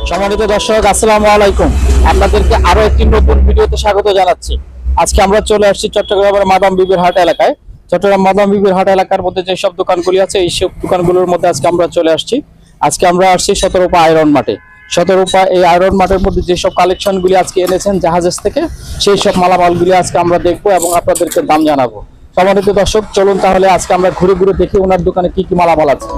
সম্মানিত দর্শক, আসসালামু আলাইকুম। আপনাদেরকে আরো একটি নতুন ভিডিওতে স্বাগত জানাচ্ছি। আজকে আমরা চলে আসছি চট্টগ্রামের মাদাম বিবির হাট এলাকায়। চট্টগ্রাম মাদাম বিবির হাট এলাকার মধ্যে যে সব দোকানগুলি আছে, এই সব দোকানগুলোর মধ্যে আজকে আমরা চলে আসছি। আজকে আমরা আসছি শতরূপা আয়রন মাঠে। শতরূপা এই আয়রন মাঠের মধ্যে যেসব কালেকশনগুলি আজকে এনেছেন জাহাজ থেকে, সেই সব মালামালগুলি আজকে আমরা দেখবো এবং আপনাদেরকে দাম জানাবো। সম্মানিত দর্শক, চলুন তাহলে আজকে আমরা ঘুরে ঘুরে দেখি ওনার দোকানে কি কি মালামাল আছে।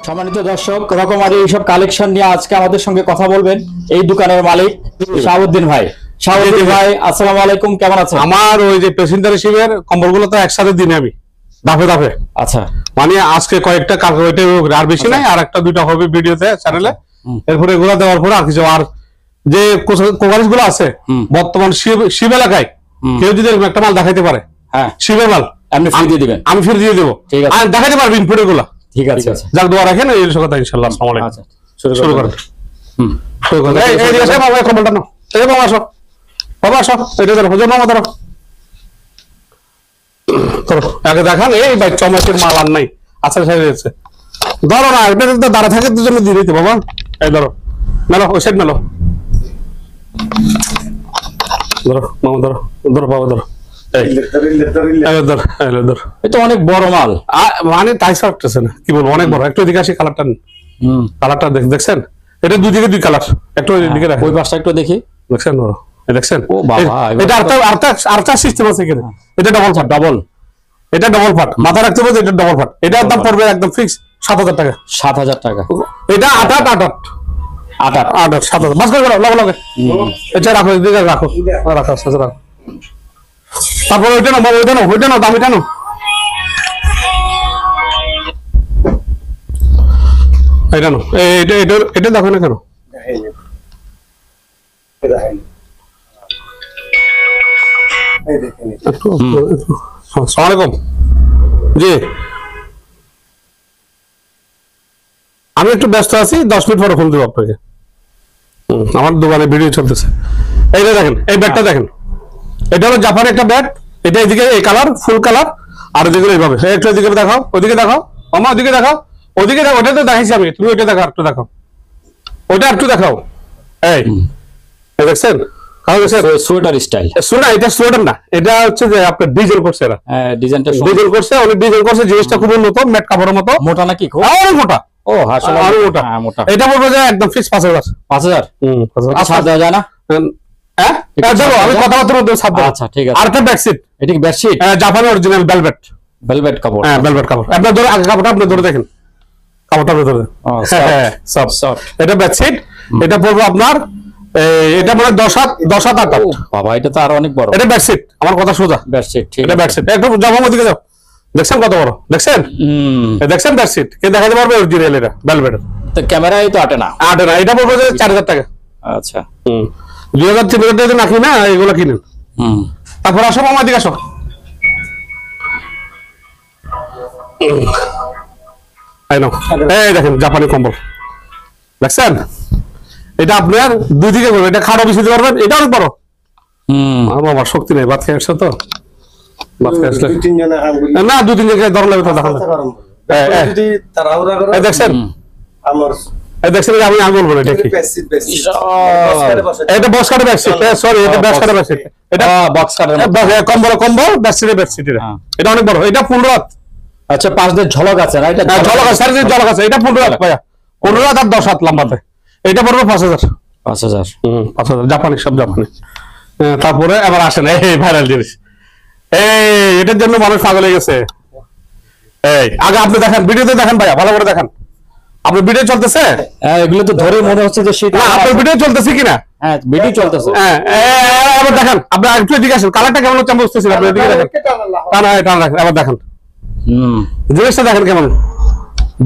সম্মানিত দর্শক, রকমারি এইসব কালেকশন নিয়ে আজকে আমাদের সঙ্গে কথা বলবেন এই দোকানের মালিক শাহাবুদ্দিন ভাই। শাহাবুদ্দিন ভাই, আসসালামু আলাইকুম, কেমন আছেন? আমার ওই যে প্যাসেঞ্জার শিবের কম্বলগুলো তো একসাথে দিনে আমি ধাপে ধাপে, আচ্ছা, মানে আজকে কয়েকটা, কালকে ওইটা আর বেশি নাই, আর একটা দুইটা হবে ভিডিওতে চ্যানেলে। এরপরে এগুলো দেওয়ার পরে আর কিছু, আর যে কোভারেজ গুলো আছে বর্তমান শিব এলাকায় কেউ যদি একটা মাল দেখাইতে পারে, হ্যাঁ শিবের মাল, আপনি ফ্রি দিয়ে দিবেন, আমি ফ্রি দিয়ে দেবো, আর দেখাইতে পারবেন ইনপুট গুলা। ঠিক আছে, যাক দোয়া রাখেন, এই কথা ইনশাআল্লাহ। আসসালামু আলাইকুম। আচ্ছা, শুরু করেন। শুরু করেন। এই দিকে বাবা, কম্বলটা নাও। এই বাবা আসো, বাবা আসো, এটা ধরো, হুজুর মামা ধরো, ধরো আগে দেখান। এই ভাই চমাকের মাল আর নাই, আচ্ছা সাইড আছে, ধরো না, এটা তো দাঁড়া থাকে দুজন্য দিয়ে দিতে বাবা। এই ধরো, মেলো ওই সাইড মেলো, ধরো মামা ধরো, ধরো বাবা ধরো। অনেক বড় মাল, মানে তাই সবটেছে না, কি বলবো, অনেক বড়। একটু এদিকে আসি, কালারটা কালারটা দেখছেন, এটা দুই দিকে দুই কালার, একটু এদিকে রাখেন, ওই পাশটা একটু দেখি, দেখছেন দেখছেন? ও বাবা, এটা আরেকটা সিস্টেম আছে এখানে, এটা ডাবল ফাট, ডাবল, এটা ডাবল ফাট, মাথা রাখতে হবে, এটা ডাবল ফাট। এটার দাম পড়বে একদম ফিক্স 7,000 টাকা। 7,000 টাকা। এটা 8,800 7,000 মাস করে লাগে লাগে। এটা রাখো, এদিকে রাখো, রাখো রাখো। তারপর ওইটা না, ওইটা না, ওইটা না, দামিটা না, এটা না, এটা দেখো না কেন? আসসালামু জি, আমি একটু ব্যস্ত আছি, 10 মিনিট পরে ফোন দেবো আপনাকে। আমার দোকানে ভিডিও চলতেছে। এইটা দেখেন, এই ব্যাগটা দেখেন, এটা হলো জাপানি একটা ব্যাগ। এটা এদিকে এই কালার, ফুল কালার, আর ওদিকে এইভাবে। একটু এদিকে দেখাও, ওদিকে দেখাও, মামা ওদিকে দেখাও, ওদিকে দেখো, ওটা তো দেখাইছি আমি, তুমি ওইটা দেখাও, একটু দেখাও, ওইটা একটু দেখাও। এই দেখছেন সোয়েটার স্টাইল, সোয়েটার, এটা সোয়েটার না, এটা হচ্ছে যে আপনার ডিজাইন করছে, এরা ডিজাইনটা ডিজাইন করছে, অনেক ডিজাইন করছে। জিনিসটা খুব উন্নত, ম্যাট কাপড়ের মতো। মোটা নাকি? খুব আরো মোটা। ও আসলে আরো মোটা, মোটা। এটা বলবো যে একদম ফিক্স 5,000। 5,000? আচ্ছা, দেওয়া যায় না? হ্যাঁ দেবো, আমি কথাবার্তা বলতে সাথ দেবো। আচ্ছা ঠিক আছে। আর একটা বেডশিট, এটা কি বেডশিট? জাপানি অরিজিনাল ভেলভেট, ভেলভেট কাপড়। হ্যাঁ ভেলভেট কাপড়। আপনার ধরে আগে কাপড়টা আপনি ধরে দেখেন, কাপড়টা আপনি ধরে, সব সফট। এটা বেডশিট, এটা পড়বে আপনার, এটা মানে 10,000 বাবা, এটা তো আরো অনেক বড়। এটা বেডশিট, আমার কথা সোজা, বেডশিট। ঠিক আছে, বেডশিট। একটু যাবো, ওদিকে যাও, দেখছেন কত বড়, দেখছেন? দেখছেন বেডশিট কে দেখাতে পারবে অরিজিনাল এটা ভেলভেটের? তো ক্যামেরায় তো আটে না। আটে না, এটা পড়বে যে 4000 টাকা। আচ্ছা 2000 3000 টাকা নাকি না, এগুলো কিনেন। তারপর আসো মামা, দিকে আসো। এই নাও, এই দেখেন জাপানি কম্বল, দেখছেন? এটা আপনার দুই দিকে করবেন, এটা খাড়া বিছিয়ে দিতে পারবেন, এটা অনেক বড়। আমার শক্তি নেই, ভাত খেয়ে আসছে তো, ভাত খেয়ে আসলে না 2-3 জায়গায় দর লাগবে তো দেখেন। দেখছেন এই দেখছেন, আমি বলবো না এটা কি, এটা বক্স কাটা বেডশিট, সরি এটা বক্স কাটা বেডশিট, এটা বক্স কাটার কম্বল কম্বল বেডশিটের বেডশিট, এটা অনেক বড়, এটা 15 রাত। আচ্ছা 5 দিয়ে ঝলক আছে না, এটা ঝলক আছে, সাইজে ঝলক আছে, এটা 15 রাত ভাইয়া, 15 রাত আর 10 হাত লম্বাতে, এটা পড়বে 5000। 5000 জাপানি, সব জাপানি। তারপরে আবার আসেন এই ভাইরাল জিনিস, এই এটার জন্য মানুষ পাগল হয়ে গেছে। এই আগে আপনি দেখেন, ভিডিওতে দেখেন ভাইয়া, ভালো করে দেখেন। আপনার ভিডিও চলতেছে? এগুলো তো ধরে মনে হচ্ছে যে শীত। না, আপনার ভিডিও চলতেছে কিনা? হ্যাঁ ভিডিও চলতেছে। হ্যাঁ আবার দেখেন, আপনি একটু এদিকে আসেন, কালারটা কেমন হচ্ছে আমি বুঝতেছি না, আপনি এদিকে দেখেন, টানা রাখেন, আবার দেখেন জিনিসটা দেখেন কেমন,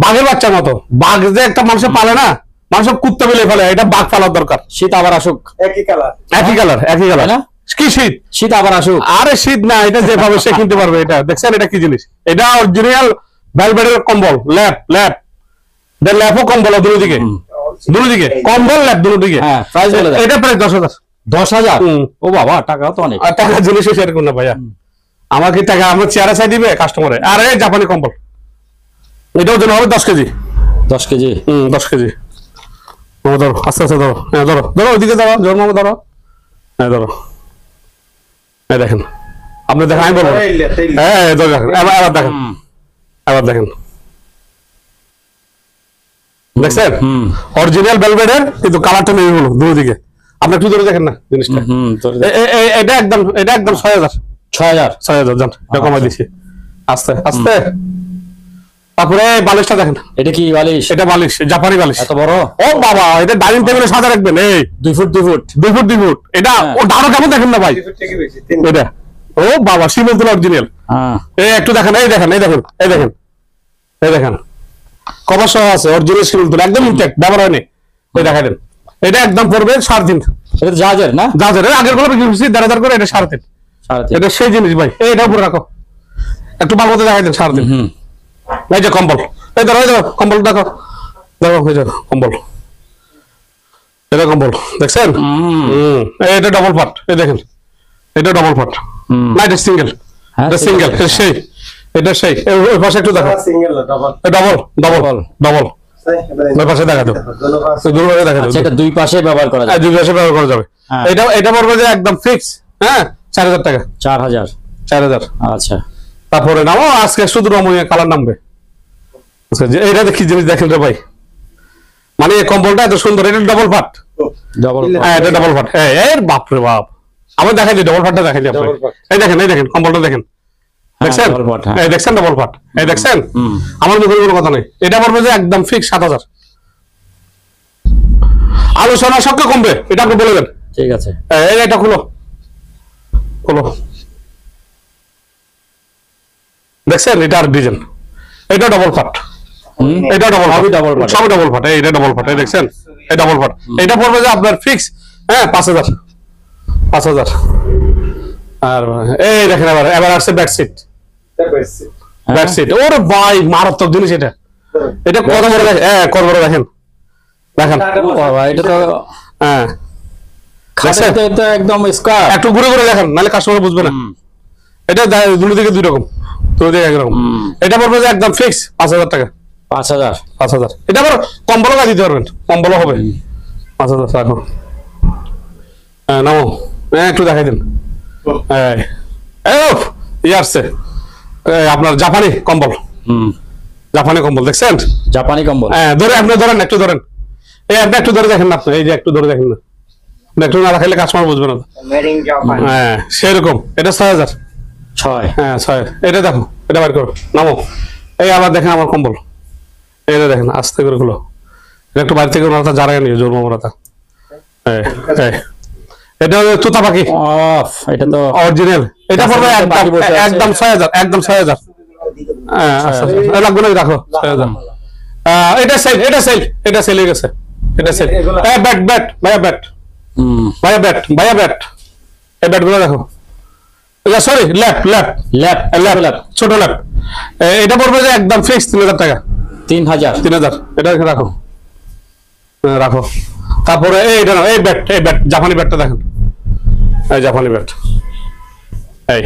বাঘের বাচ্চার মতো। বাঘ যে একটা মানুষের পালে না, মানুষের কুত্তা মিলে ফেলে, এটা বাঘ পালার দরকার। শীত আবার আসুক, একই কালার না? কি শীত আবার আসুক। আরে শীত না, এটা যেভাবে সে কিনতে পারবে। এটা দেখছেন, এটা কি জিনিস? এটা অরিজিনাল ভেলভেটের কম্বল, ল্যাপও কম্বল, দুদিকে কম্বল, ল্যাপ দুদিকে। হ্যাঁ প্রাইস বলে দেন। এটা প্রায় 10,000। 10,000? ও বাবা, টাকা তো অনেক। আর টাকা জিনিস সেরকম না ভাইয়া, আমাকে টাকা আমার চেয়ারে চাই দিবে কাস্টমারে। আরে জাপানি কম্বল, এটাও জন্য হবে 10 কেজি। 10 কেজি? 10 কেজি। ধরো আস্তে আস্তে ধরো, হ্যাঁ ধরো ওইদিকে ধরো, জন্ম ধরো, হ্যাঁ ধরো। এই দেখেন, আপনি দেখেন, আমি বলবো হ্যাঁ দেখেন, আবার দেখেন, দেখছেন অরিজিনাল ভেলভেটের, কিন্তু কালারটা নেই হলো দুদিকে। আপনি একটু ধরে দেখেন না জিনিসটা, এটা একদম 6,000 জান, এটা কমাই দিছি আস্তে আস্তে। তারপরে বালিশটা দেখেন, এটা কি বালিশ? এটা বালিশ, জাপানি বালিশ, এত বড়। ও বাবা, এটা ডাইনিং টেবিলে সাজা রাখবেন, এই 2 ফুট 2 ফুট 2 ফুট 2 ফুট। এটা ও দাঁড়ো কেমন দেখেন না ভাই, এটা ও বাবা সিমেন্ট অরিজিনাল। এই একটু দেখেন, এই দেখেন কভার সহ আছে, অরিজিনাল সিমেন্ট একদম ইনটেক্ট, ব্যবহার হয়নি। এই দেখাই দেন, এটা একদম পড়বে 3.5। এটা জাহাজের না? জাহাজের, আগের গুলো বিক্রি করছি 1,500 করে, এটা 3.5। এটা সেই জিনিস ভাই, এটা উপরে রাখো, একটু ভালো মতো দেখাই দেন 3.5। এই যে কম্বল, এই ধরো কম্বল, দেখো এই যে কম্বল, এটা কম্বল দেখছেন? এটা ডবল পার্ট, এই দেখেন, এটা ডবল পার্ট না, এটা সিঙ্গেল, এটা সিঙ্গেল, এটা সেই ওই পাশে একটু দেখো, ডবল ওই পাশে দেখা দাও, এটা দুই পাশে ব্যবহার করা যায়, দুই পাশে ব্যবহার করা যাবে। এটা পড়বে যে একদম ফিক্স, হ্যাঁ 4,000 টাকা। 4,000। আচ্ছা, তারপরে নামো, আজকে শুধু রমণীয় কালার নামবে। এটা কি জিনিস দেখেন রে ভাই, মানে এই কম্বলটা এত সুন্দর, এটা ডবল পার্ট, হ্যাঁ এটা ডবল পার্ট। এর বাপ রে বাপ, আবার দেখাই দিই, ডবল পার্টটা দেখাই দিই আপনাকে। এই দেখেন কম্বলটা দেখেন, দেখছেন? এই দেখছেন ডবল পার্ট, এই দেখছেন? আমার মুখের কোনো কথা নেই, এটা পড়বে যে একদম ফিক্স 7,000। আলোচনা সবকে কমবে, এটা আপনি বলে দেন। ঠিক আছে, এটা খুলো, দেখছেন? এটা আর ডিজাইন, এটা ডবল পার্ট, এটা ডবল পার্ট, সব ডবল পার্ট, এটা ডবল পার্ট, এই দেখছেন? এই ডবল পার্ট, এটা পড়বে যে আপনার ফিক্স, হ্যাঁ 5,000। আর এই দেখেন, এবার আসছে বেডশিট, ওরে ভাই মারাত্মক জিনিস এটা। এটা কত বড় দেখেন, কত বড় দেখেন, এটা তো হ্যাঁ এটা একদম স্কয়ার। একটু ঘুরে ঘুরে দেখেন, নাহলে কাস্টমার বুঝবে না। এটা দুটো দিকে 2 রকম, দুটো দিকে একরকম। এটা পড়বে যে একদম ফিক্স 5,000 টাকা। 5,000। এটা আবার কম্বলও দিতে পারবেন, কম্বলও হবে 5,000 টাকা। হ্যাঁ নামো, একটু দেখাই দেন। আসছে আপনার জাপানি কম্বল, দেখছেন? জাপানি কম্বল, হ্যাঁ ধরে আপনি ধরেন, একটু ধরেন, এই আপনি একটু ধরে দেখেন না, আপনি এই যে একটু ধরে দেখেন না, একটু না দেখাইলে কাস্টমার বুঝবে না। হ্যাঁ সেরকম, এটা 6,000। হ্যাঁ 6। এটা দেখো, এটা বার করো, নামো। এই আবার দেখেন আমার কম্বল, এটা দেখেন, আস্তে করে খুলো, এটা একটু বাইরে থেকে ওনারা জায়গা নিয়ে জোর মামরাতা। এটা তোতা পাখি, এটা তো অরিজিনাল। এটা পড়বে একদম 6,000, একদম 6,000। লাগবে না, রাখো। এটা সেল, এটা সেল, এটা সেল হয়ে গেছে, এটা সেল। ব্যাট ব্যাট ভাইয়া, ব্যাট ভাইয়া, ব্যাট ভাইয়া, ব্যাট। এই ব্যাট গুলো দেখো, সরি ল্যাপ ল্যাপ ল্যাপ ল্যাপ ল্যাপ, ছোট ল্যাপ। এটা পড়বে যে একদম ফিক্স 3000 টাকা। 3000 3000, এটা রাখো, রাখো। তারপরে এইটা নাও, এই ব্যাট, এই ব্যাট জাপানি ব্যাটটা দেখেন, এই জাপানি ব্যাট। এই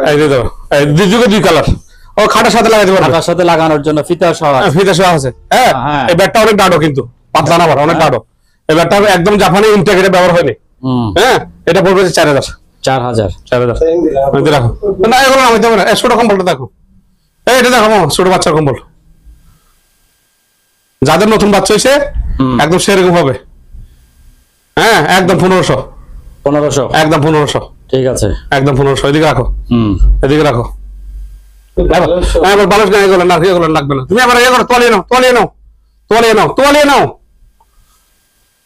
এই যে দাও, এই দুই যুগে দুই কালার। ও খাটার সাথে লাগাইতে পারবে, টাকার সাথে লাগানোর জন্য ফিতা সহ আছে। ফিতা সহ আছে। হ্যাঁ, হ্যাঁ। এই ব্যাটটা অনেক দাঁড়ো, কিন্তু পাতলা না, অনেক দাঁড়ো। এই ব্যাটটা একদম জাপানি ইন্টিগ্রেটেড ব্যবহার হয়নি। হ্যাঁ, এটা পড়বে 4000। 4000 4000 রাখো। না এগুলো আমি দেবো না, ছোট কম্বলটা দেখো, এটা দেখো মামা, ছোট বাচ্চার কম্বল। যাদের নতুন বাচ্চা হয়েছে একদম সেরকম হবে। হ্যাঁ, একদম 1500, 1500 একদম 1500, ঠিক আছে, একদম 1500। এদিকে রাখো, এদিকে রাখো। এবার বালস গায়ে এগুলো না, এগুলো লাগবে না। তুমি আবার এগুলো তোয়ালিয়ে নাও, তোয়ালিয়ে নাও, তোয়ালিয়ে নাও, তোয়ালিয়ে নাও।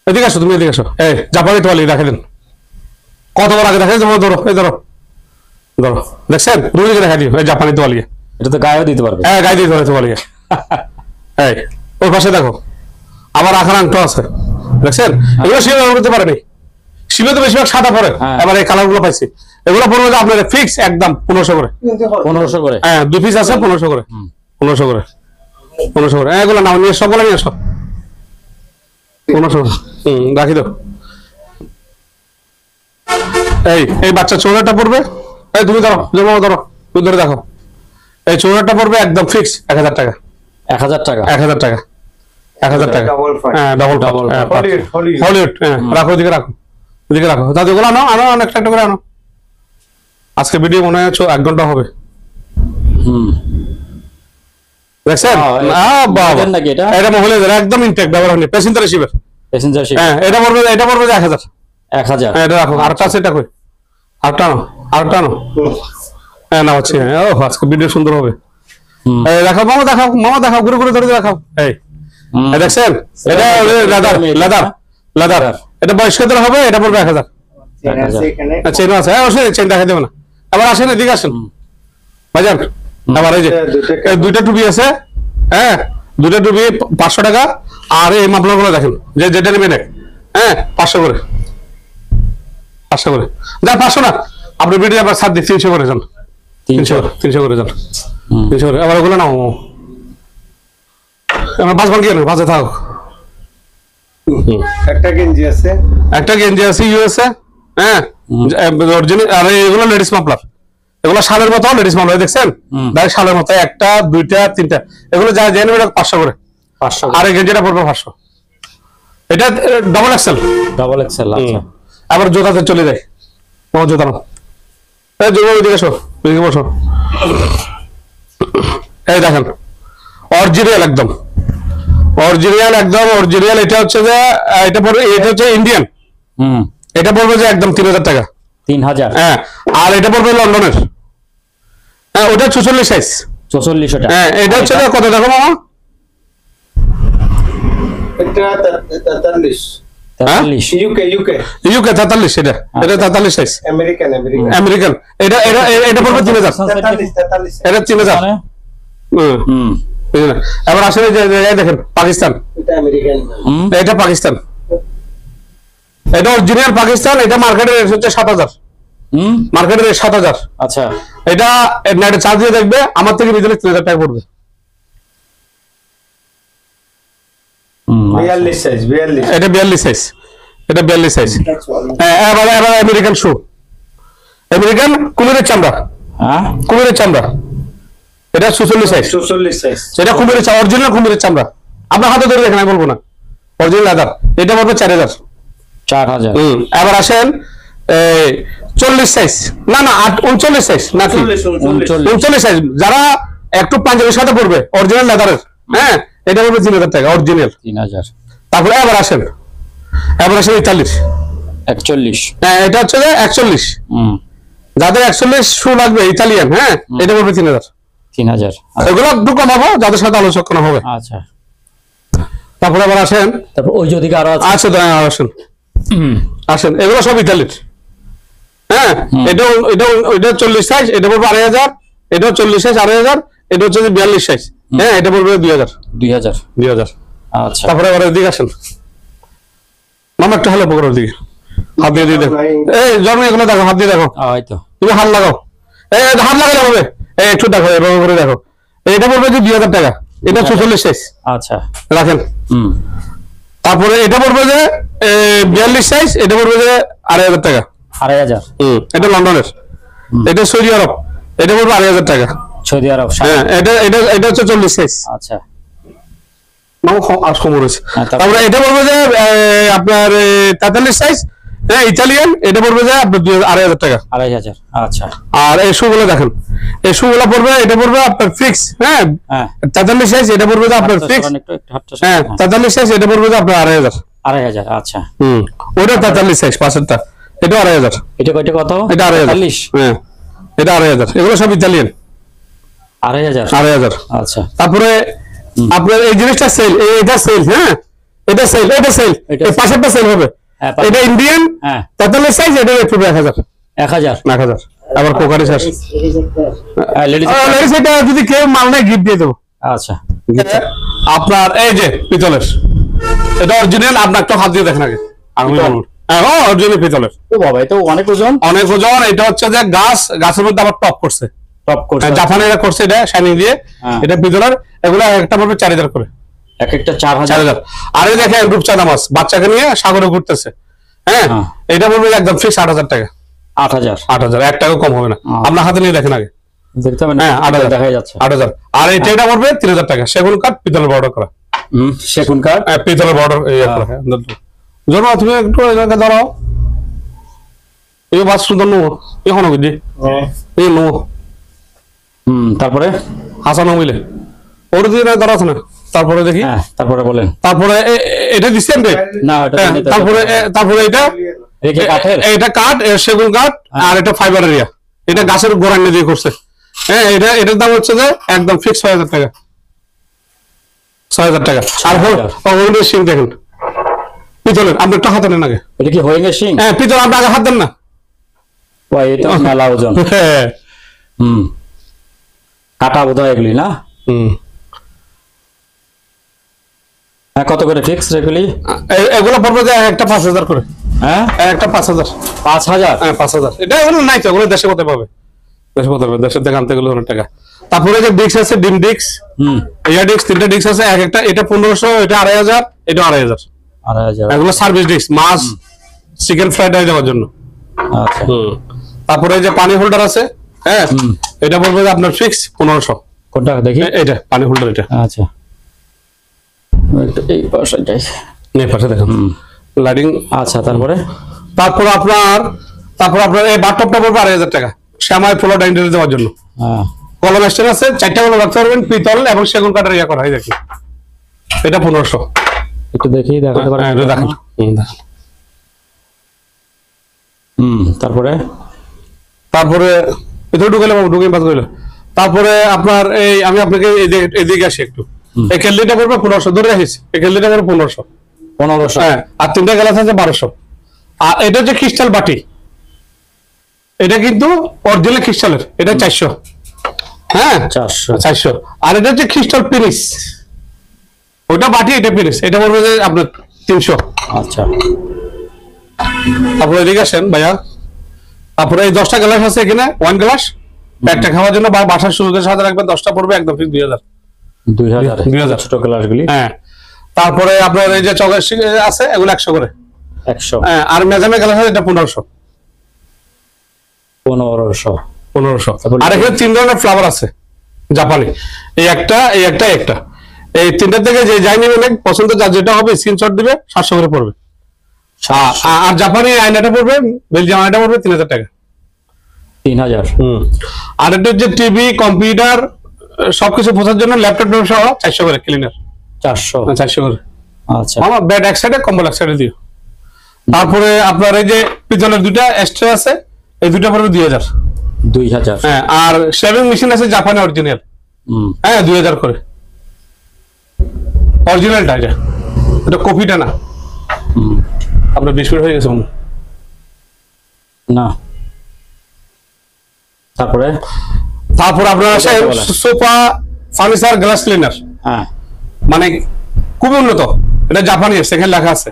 এদিকে আসো, তুমি এদিকে আসো। এই জাপানি তোয়ালি রাখে দিন, কত বড় আগে দেখে, ধরো, এই ধরো, ধরো, দেখছেন? রুগীকে দেখা দিও, এই জাপানি তোয়ালিয়ে। এটা তো গায়েও দিতে পারবে। হ্যাঁ, গায়ে দিতে পারে তোয়ালিয়ে। এই ওই পাশে দেখো, আবার আখার আংটো আছে, দেখছেন? এগুলো শিবে ব্যবহার করতে পারেনি, শিবে তো বেশিরভাগ সাদা পরে। এবার এই কালার গুলো পাইছি, এগুলো পড়বে আপনার ফিক্স একদম 1500 করে। 1500 করে, হ্যাঁ, 2 পিস আছে 1500 করে, 1500 করে, 1500 করে। এগুলো নাও, নিয়ে সবগুলো নিয়ে আসো, 1500 করে। রাখি দাও। এই এই বাচ্চা চৌড়াটা পড়বে, এই তুমি ধরো, জমা ধরো, তুমি ধরে দেখো। এই চৌড়াটা পড়বে একদম ফিক্স 1000 টাকা। 1000 টাকা, 1000 টাকা, 1000 টাকা। হ্যাঁ, ডবল Double হলিউড। হ্যাঁ, রাখো, ওদিকে রাখো, ওদিকে রাখো। তাদের ওগুলো আনো, আনো, একটা একটা করে আনো। আজকে ভিডিও মনে হয় 1 ঘন্টা হবে। দেখছেন? বাবা, নাকি এটা? এটা মহিলাদের একদম ইনটেক ব্যবহার হয়নি, প্যাসেঞ্জার শিপের। Passenger sheep. হ্যাঁ, এটা পড়বে 1000। 1000 এটা রাখো। আরেকটা আছে, এটা কই? আরেকটা আনো, আরেকটা আনো। হ্যাঁ, না হচ্ছে। ও আজকে ভিডিও সুন্দর হবে। এই দেখাও মামা, দেখাও মামা, দেখাও, ঘুরে ঘুরে ধরে দেখাও। এই দেখছেন? এটা লেদার, লেদার, লেদার। এটা বয়স্কদের হবে, এটা পড়বে 1000। চেন আছে, হ্যাঁ অবশ্যই চেন দেখা দেবে না। আবার আসেন, এদিকে আসেন ভাইজান। আবার এই যে দুইটা টুপি আছে, হ্যাঁ, দুইটা টুপি 500 টাকা। আর এই মাফলার গুলো দেখেন, যে যেটা নেবেন, হ্যাঁ 500 করে, 500 করে। যা 500 না, আপনি ভিডিও আবার 7 দিন 300 করে যান, 300 করে, 300 করে যান, 300 করে। আবার ওগুলো নাও, আমার 5 বার কি আনো, 5-এ থাক। একটা গেঞ্জি আছে, একটা গেঞ্জি আছে ইউএসএ, হ্যাঁ অরিজিনাল। আর এগুলো লেডিস মাফলার, এগুলো শালের মতো লেডিস মাফলার, দেখছেন? ডাইরেক্ট শালের মতো, 1টা 2টা 3টা, এগুলো যা জেনে 500 করে। 500 আর এই গেঞ্জিটা পড়বে 500। এটা ডাবল এক্সেল। Double XL. আচ্ছা, আবার জুতাতে চলে যায়, ও জুতা নাও। এই জুতো ওইদিকে এসো, ওইদিকে বসো। এই দেখেন, অরিজিনাল একদম, অরিজিনাল একদম অরিজিনাল। এটা হচ্ছে যে এটা পড়বে, এটা হচ্ছে ইন্ডিয়ান। এটা পড়বে যে একদম 3000 টাকা। 3000। হ্যাঁ, আর এটা পড়বে লন্ডনের। হ্যাঁ, ওটা 44 সাইজ। 4400 টাকা। হ্যাঁ, এটা হচ্ছে যে কত দেখো মামা? এটা 43 ইউকে ইউকে ইউকে 43। এটা 43 সাইজ, আমেরিকান আমেরিকান আমেরিকান। এটা এটা এটা পড়বে 3000। 43 এটা 3000। এবার আসলে যে দেখেন পাকিস্তান, এটা আমেরিকান এটা পাকিস্তান, এটা অরিজিনাল পাকিস্তান। এটা মার্কেটের রেট হচ্ছে 7000, মার্কেটের রেট 7000। আচ্ছা, এটা নেটে চার্জ দিয়ে দেখবে, আমার থেকে বিদেলে 3000 টাকা পড়বে। 42 সাইজ 42 এটা 42 সাইজ, এটা 42 সাইজ। এবার এবার আমেরিকান শু, আমেরিকান কুমিরের চামড়া, হ্যাঁ কুমিরের চামড়া। এটা 44 সাইজ, 44 সাইজ এটা কুমিরের চামড়া, অরিজিনাল কুমিরের চামড়া। আপনার হাতে ধরে দেখেন, আমি বলবো না, অরিজিনাল লেদার। এটা পড়বে 4000। 4000। এবার আসেন 40 সাইজ, না না 39 সাইজ, নাকি 39 সাইজ। যারা একটু পাঞ্জাবির সাথে পড়বে, অরিজিনাল লেদারের, হ্যাঁ, এটা পড়বে 3000 টাকা, অরিজিনাল। 3000। তারপরে এবার আসেন, এবার আসেন 41। 41। হ্যাঁ, এটা হচ্ছে 41। যাদের 41 শু লাগবে ইতালিয়ান, হ্যাঁ, এটা পড়বে 3000। 3000। এগুলো একটু কমাবো, যাদের সাথে আলোচনা হবে। আচ্ছা, তারপরে আবার আসেন, তারপর ওই যদি আরো আছে। আচ্ছা আসেন, আসেন, এগুলো সব ইতালির। হ্যাঁ, এটাও 40 সাইজ, এটা পড়বে 2500। এটা 40 সাইজ 2500, এটা হচ্ছে 42 সাইজ। হ্যাঁ, এটা পড়বে 2000। 2000। আচ্ছা, তারপরে আবার এদিকে আসেন মামা, একটু হলো পকড়ার দিকে হাত দিয়ে দেখো। এই জন্ম এগুলো দেখো, হাত দিয়ে দেখো, এই তো তুমি হাত লাগাও। এই হাত লাগালে হবে। এই একটু দেখো, এভাবে করে দেখো। এটা পড়বে যে 2000 টাকা, এটা 46 সাইজ। আচ্ছা, রাখেন। তারপরে এটা পড়বে যে 42 সাইজ, এটা পড়বে যে 2500 টাকা। 2500। এটা লন্ডনের, এটা সৌদি আরব, এটা পড়বে 2500 টাকা। সৌদি আরব। হ্যাঁ, এটা হচ্ছে 40 সাইজ। আচ্ছা, তারপরে এটা বলবো যে আপনার 43 সাইজ, হ্যাঁ ইতালিয়ান, এটা পড়বে যে আপনার 2500 টাকা। 2500। আচ্ছা, আর এই শুগুলো দেখেন, এই শুগুলো পড়বে, এটা পড়বে আপনার ফিক্স। হ্যাঁ, 43 সাইজ, এটা পড়বে যে আপনার ফিক্স। হ্যাঁ, 43 সাইজ, এটা পড়বে যে আপনার 2500। 2500। আচ্ছা, ওটা 43 সাইজ পাশেরটা, এটা 2500। এটা কত? এটা 2500। হ্যাঁ, এটা 2500। এগুলো সব ইতালিয়ান। 2500। আচ্ছা, তারপরে আপনার এই জিনিসটা সেল, এটা সেল। হ্যাঁ, এটা সেল, এটা সেল, এই পাশেরটা সেল হবে। এটা ইন্ডিয়ান। 43 সাইজ, এটা একটু 1000। 1000। আবার কোকারি শেষ। লেডিস এটা যদি কেউ মাল নেয় গিফট দিয়ে দেবো। আচ্ছা, আপনার এই যে পিতলের, এটা অরিজিনাল। আপনার একটু হাত দিয়ে দেখেন আগে। হ্যাঁ, অরিজিনাল পিতলের। ও বাবা, এটা অনেক ওজন। অনেক ওজন। এটা হচ্ছে যে গাছের মধ্যে আবার টপ করছে। জাপানিরা করছে এটা শাইনিং দিয়ে। এটা পিতলের। এগুলো একটা পড়বে 4000 করে। এক একটা 4000। আর এই দেখেন রূপচাঁদা মাছ, বাচ্চাকে নিয়ে সাগরে ঘুরতেছে। হ্যাঁ, এটা পড়বে একদম ফিক্স 8000 টাকা। 8000, 1 টাকা কম হবে না। আপনার হাতে নিয়ে দেখেন আগে। হ্যাঁ, 8000 দেখা যাচ্ছে। 8000। আর এটা পড়বে 3000 টাকা। সেগুন কাঠ, পিতলের বর্ডার করা। সেগুন কাঠ, পিতলের বর্ডার। জন্য তুমি একটু এলাকা দাঁড়াও। এই মাছ সুন্দর নেবো এখন বুঝছি। এই নেবো। তারপরে হাসান মিলে ওর দিয়ে দাঁড়াচ্ছে না। তারপরে দেখি। তারপরে বলেন। তারপরে এটা দিচ্ছেন না। তারপরে এটা কাঠ, সেগুন কাঠ, আর এটা ফাইবার এরিয়া। এটা গাছের গোড়ায় দিয়ে করছে। হ্যাঁ, এটার দাম হচ্ছে যে একদম ফিক্স 6000 টাকা। 6000 টাকা। আর হরিণের শিং দেখেন পিতলের। আপনি একটা হাতে নেন আগে। এটা কি হরিণের শিং? হ্যাঁ, পিতল। আপনি আগে হাত দেন না। এটা মেলা ওজন। হ্যাঁ, কাটা বোধ হয় এগুলি না। কত করে ফিক্স এগুলি? এগুলো পড়বে যে একটা 5000 করে। হ্যাঁ, একটা 5000। 5000। হ্যাঁ, 5000। এটা এগুলো নাই তো, এগুলো দেশে কোথায় পাবে? দেশের থেকে আনতে গেলে অনেক টাকা। তারপরে যে ডিক্স আছে, ডিম ডিক্স, এয়ার ডিক্স, 3টা ডিক্স আছে। একটা এটা 1500, এটা 2500, এটা 2500। এগুলো সার্ভিস ডিক্স, মাছ চিকেন ফ্রাইড রাইস দেওয়ার জন্য। আচ্ছা, তারপরে যে পানি হোল্ডার আছে। হ্যাঁ, এটা বলবো যে আপনার ফিক্স 1500। কোনটা দেখি? এটা পানি হোল্ডার এটা। আচ্ছা, এই পাশেটাই। এই পাশে দেখেন লাইটিং। আচ্ছা, তারপরে আপনার এই বাথটবটা পড়বে 2500 টাকা। শ্যামাই ফ্লোর ডাইনিং টেবিল দেওয়ার জন্য। কলম স্ট্যান্ড আছে, 4টা কলম রাখতে পারবেন। পিতল এবং সেগুন কাঠের ইয়া করা হয়। দেখি এটা 1500। একটু দেখি, দেখাতে পারেন? দেখেন। তারপরে ভিতরে ঢুকাইলে ঢুকে বাদ করলো। তারপরে আপনার এই আমি আপনাকে এদিকে আসি একটু। এই কেটলিটা করবে 1500 ধরে রাখিস। এই কেটলিটা করবে 1500। হ্যাঁ, আর 3টা গ্লাস আছে 1200। আর এটা হচ্ছে ক্রিস্টাল বাটি। এটা কিন্তু অরিজিনাল ক্রিস্টালের। এটা 400। হ্যাঁ, 400। আর এটা হচ্ছে ক্রিস্টাল ফিনিশ। ওটা বাটি, এটা ফিনিশ। এটা বলবে যে আপনার 300। আচ্ছা, তারপরে এদিকে আসেন ভাইয়া। তারপরে এই 10টা গ্লাস আছে এখানে, 1 গ্লাস। একটা খাওয়ার জন্য বা বাসার সুযোগের সাথে রাখবেন। 10টা পড়বে একদম ফিক্স 2000। ছোট গ্লাসগুলি। হ্যাঁ, তারপরে আপনার এই যে চকের আছে, এগুলো 100 করে। 100। হ্যাঁ, আর মেজামে গ্লাস আছে, এটা 1500। 1500। আর এখানে 3 ধরনের ফ্লাওয়ার আছে জাপানি। এই একটা, এই 3টা থেকে যে যাই নেবেন পছন্দ, যার যেটা হবে স্ক্রিনশট দিবে। 700 করে পড়বে। আর জাপানি আয়নাটা পড়বে, বেলজিয়াম আয়নাটা পড়বে 3000 টাকা। 3000। আর এটা যে টিভি, কম্পিউটার সবকিছু পোছার জন্য ল্যাপটপ সহ 400 করে ক্লিনার। 400 করে। আচ্ছা, আমার বেড এক সাইডে, কম্বল এক সাইডে দিও। তারপরে আপনার এই যে পিতলের 2টা এক্সট্রা আছে, এই 2টা পড়বে 2000। হ্যাঁ, আর শেভিং মেশিন আছে জাপানি অরিজিনাল। হ্যাঁ, 2000 করে। অরিজিনালটা এটা কপিটা না। আপনার 20 মিনিট হয়ে গেছে না। তারপর আপনার আছে এটা বলেন। সোফা ফার্নিচার গ্লাস ক্লিনার, হ্যাঁ মানে খুবই উন্নত, এটা জাপানি, সেখানে লেখা আছে।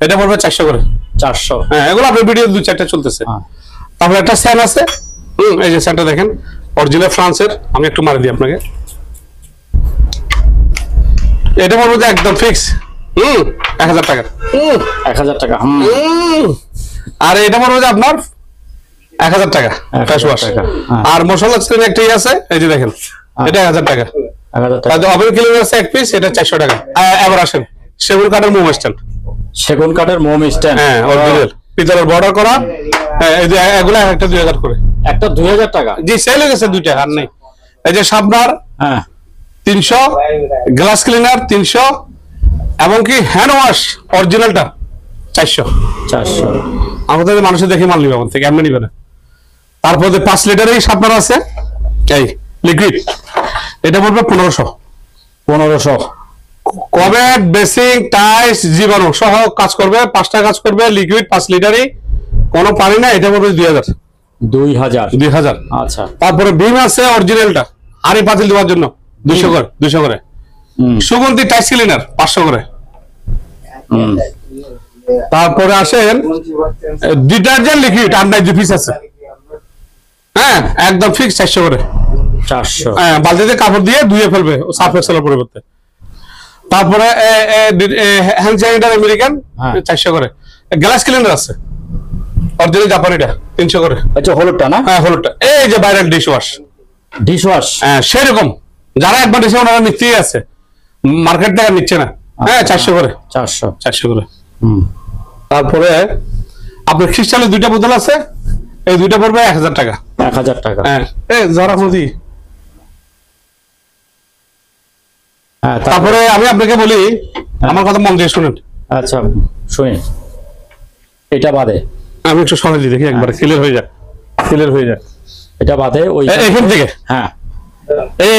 এটা পড়বে 400 করে। 400। হ্যাঁ, এগুলো আপনার ভিডিও 2-4টা চলতেছে। হ্যাঁ। তারপর একটা স্যান আছে, এই যে স্যানটা দেখেন, অরিজিনাল ফ্রান্সের। আমি একটু মারি দিই আপনাকে। এটা পড়বে যে একদম ফিক্স 1000 টাকা। 1000 টাকা। আর এটা পড়বে যে আপনার 1000 টাকা 1000 ফেস ওয়াশ। টাকা, হ্যাঁ। আর মশলা স্ক্রিন একটাই আছে, এই যে দেখেন, এটা 1000 টাকা। 1000 টাকা। আর ওভেন ক্লিনার আছে এক পিস, এটা 400 টাকা। এবার আসেন সেগুন কাঠের মোম স্ট্যান্ড। সেগুন কাঠের মোম স্ট্যান্ড। হ্যাঁ, অরিজিনাল পিতলের বর্ডার করা। হ্যাঁ, এই যে এগুলো একটা 2000 করে। একটা 2000 টাকা। জি, সেল হয়ে গেছে দুইটা, আর নেই। এই যে শার্পনার হ্যাঁ 300, গ্লাস ক্লিনার 300, এবং কি হ্যান্ড ওয়াশ অরিজিনালটা 400। 400। আমাদের মানুষের দেখে মাল নিবে আমার থেকে, এমনি নিবে না। তারপরে 5 লিটারের শার্পনার আছে, এই লিকুইড, এটা পড়বে 1500। 1500। কবেট, বেসিং, টাইলস, জীবাণু সহ কাজ করবে, 5টা কাজ করবে, লিকুইড 5 লিটারই, কোনো পানি না। এটা পড়বে 2000। 2000। আচ্ছা। তারপরে বিম আছে অরিজিনালটা, হাড়ি পাতিল দেওয়ার জন্য 200 করে। 200 করে। সুগন্ধি টাইস ক্লিনার 500 করে। তারপরে আসেন ডিটারজেন্ট লিকুইড 8 পিস আছে, হ্যাঁ, একদম ফিক্স 400 করে। 400। হ্যাঁ, বালতিতে কাপড় দিয়ে ধুয়ে ফেলবে সার্ফ এক্সেলের পরিবর্তে। তারপরে হ্যান্ড স্যানিটাইজার আমেরিকান হ্যাঁ। 400 করে। গ্লাস ক্লিনার আছে অরিজিনাল জাপানিটা 300 করে। আচ্ছা, হলুদটা না? হ্যাঁ, হলুদটা। এই যে viral dish wash, dish wash. হ্যাঁ, সেরকম যারা একবার নিচ্ছে ওনারা নিচ্ছেই আছে, মার্কেট থেকে নিচ্ছে না। হ্যাঁ, 400 করে। 400 করে। তারপরে আপনার খ্রিস্টানের 2টা বোতল আছে, এই 2টা পড়বে 1000 টাকা। 1000 টাকা। হ্যাঁ, এই জরা নদী। হ্যাঁ, তারপরে আমি আপনাকে বলি, আমার কথা মন দিয়ে শুনেন। আচ্ছা শুনি। এটা বাদে আমি একটু শোনা দিই, দেখি একবার ক্লিয়ার হয়ে যায়, ক্লিয়ার হয়ে যায়। এটা বাদে ওই এখান থেকে, হ্যাঁ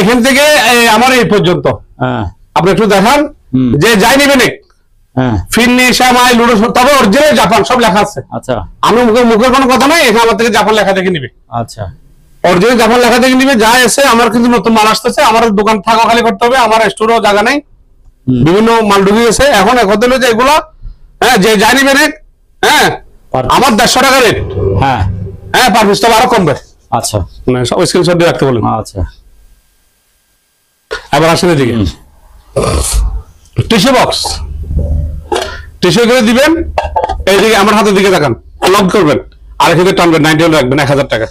এখান থেকে আমার এই পর্যন্ত হ্যাঁ আপনি একটু দেখান যে যাই নেবেন। হ্যাঁ। ফিনিশা মাই লুডো, তবে অরিজিনাল জাপান সব লেখা আছে। আচ্ছা আমি মুখের কোনো কথা নাই, এখানে আমার থেকে জাপান লেখা দেখে নিবে। আচ্ছা। অরিজিনাল জাপান লেখা দেখে নিবে। যা এসে আমার কিন্তু নতুন মাল আসতেছে, আমার দোকান থাকা খালি করতে হবে, আমার স্টোরও জায়গা নেই, বিভিন্ন মাল ঢুকে গেছে। এখন কথা হলো যে এগুলা, হ্যাঁ, যে যাই নিবেন, হ্যাঁ, আমার 150 টাকা রেট। হ্যাঁ হ্যাঁ, পার পিস তবে আরো কমবে। আচ্ছা মানে সব স্ক্রিনশট দিয়ে রাখতে বলেন। আচ্ছা। এবার আসেন এদিকে, টিস্যু বক্স, টিস্যু করে দিবেন। এইদিকে আমার হাতের দিকে তাকান, লক করবেন, আর এখানে টানবেন, 90 রাখবেন, 1000 টাকা।